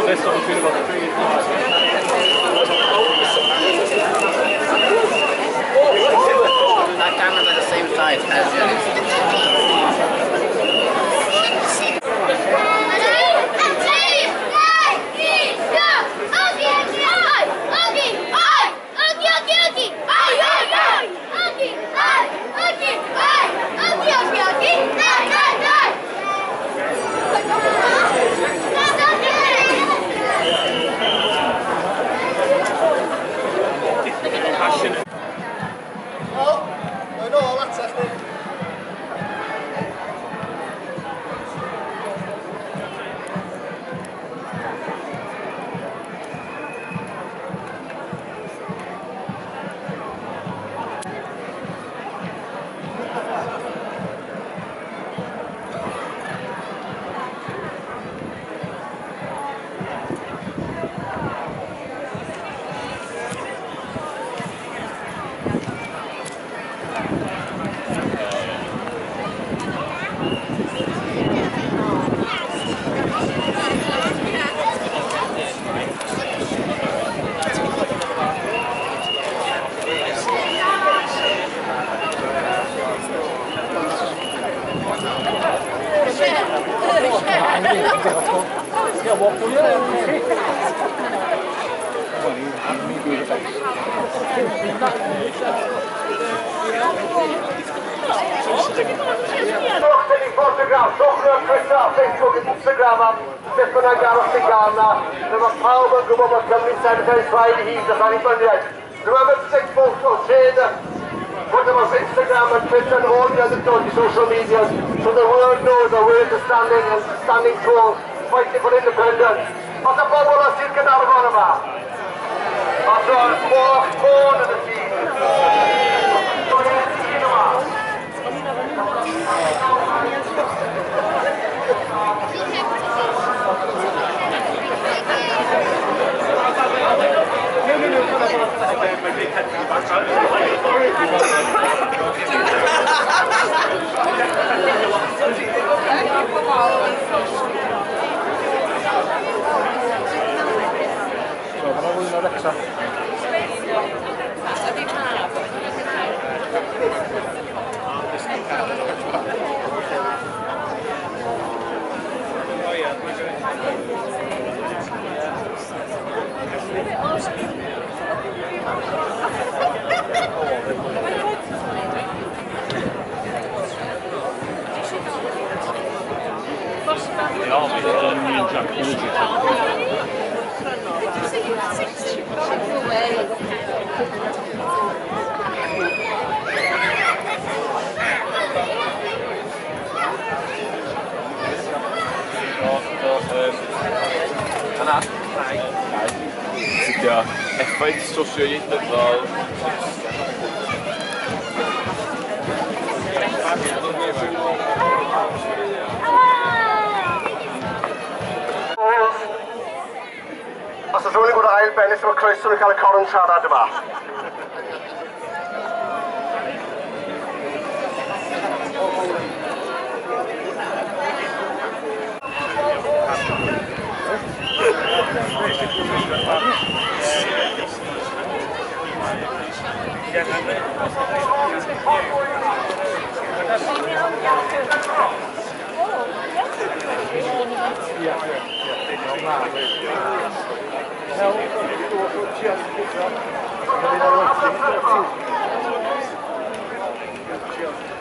That camera's at the same size as Facebook and Instagram am beth bynnag aros i gael na. Mae pawb yn gwybod bod Cymru Senedd rhaid I hyd â'r annibyniaeth. Remember to take photos, share them, put them on Instagram and Twitter and all the other dodgy social media so the world knows that we're standing tall, fighting for independence. Os y bobl o Sir Gaernarfon yma, os o'r moch tôn yn y tîm, dwi'n yn y tîm yma. Effaith sosio-ieithyddol. Os oes rhywun yn gwneud ail bennis efo croeso yn cael y corn siarad yma.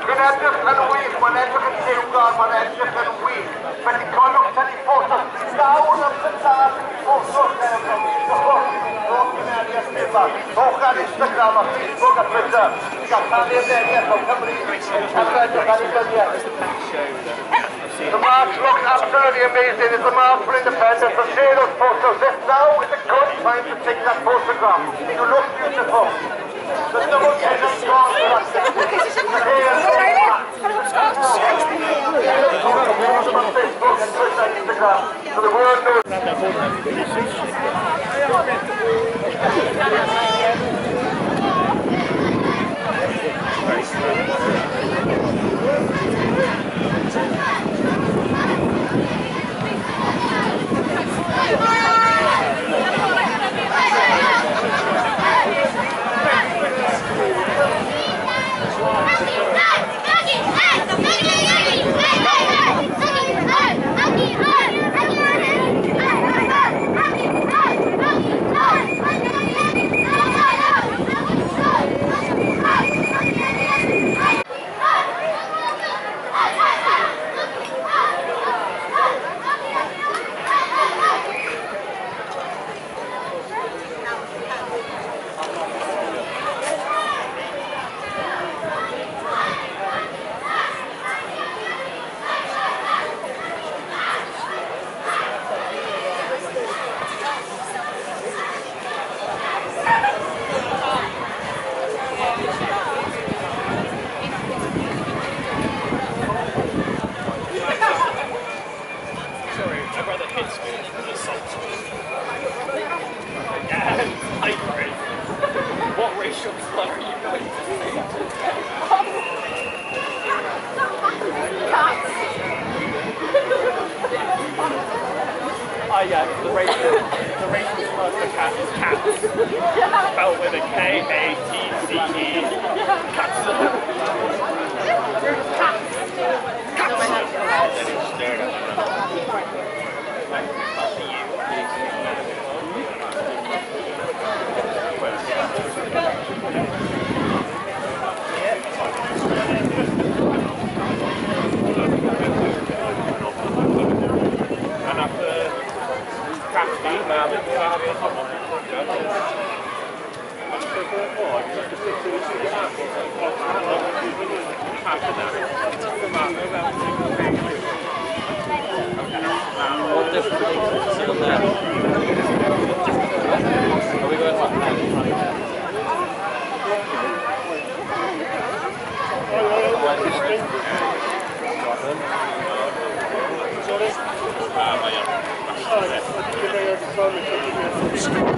Dwi'n edrych yn wych, mae'n edrych yn lliwgar, mae'n edrych yn wych. Felly coelwch tynnu ffotos. Llawn am syntad ffotos Bangor Gwynedd Cymru. Rhowch ar Instagram a Facebook a Twitter. Gael annibyniaeth o Cymru yn cerdded o'ch annibyniaeth. The march looks absolutely amazing. It's the march for independence. So share those photos. This now is a good time to take that photograph. You look beautiful. The double chin is gone. Facebook and Twitter and Instagram. So the world knows. Hey! I'd rather hit spoon than assault spoon. Yeah, hybrid. What racial slur are you going to say? Cats. Oh yeah, the racial slur for cat is cats. Spelled with a K-A-T-C-E. Cats. What different things have you seen there? Are we going like that? Sorry?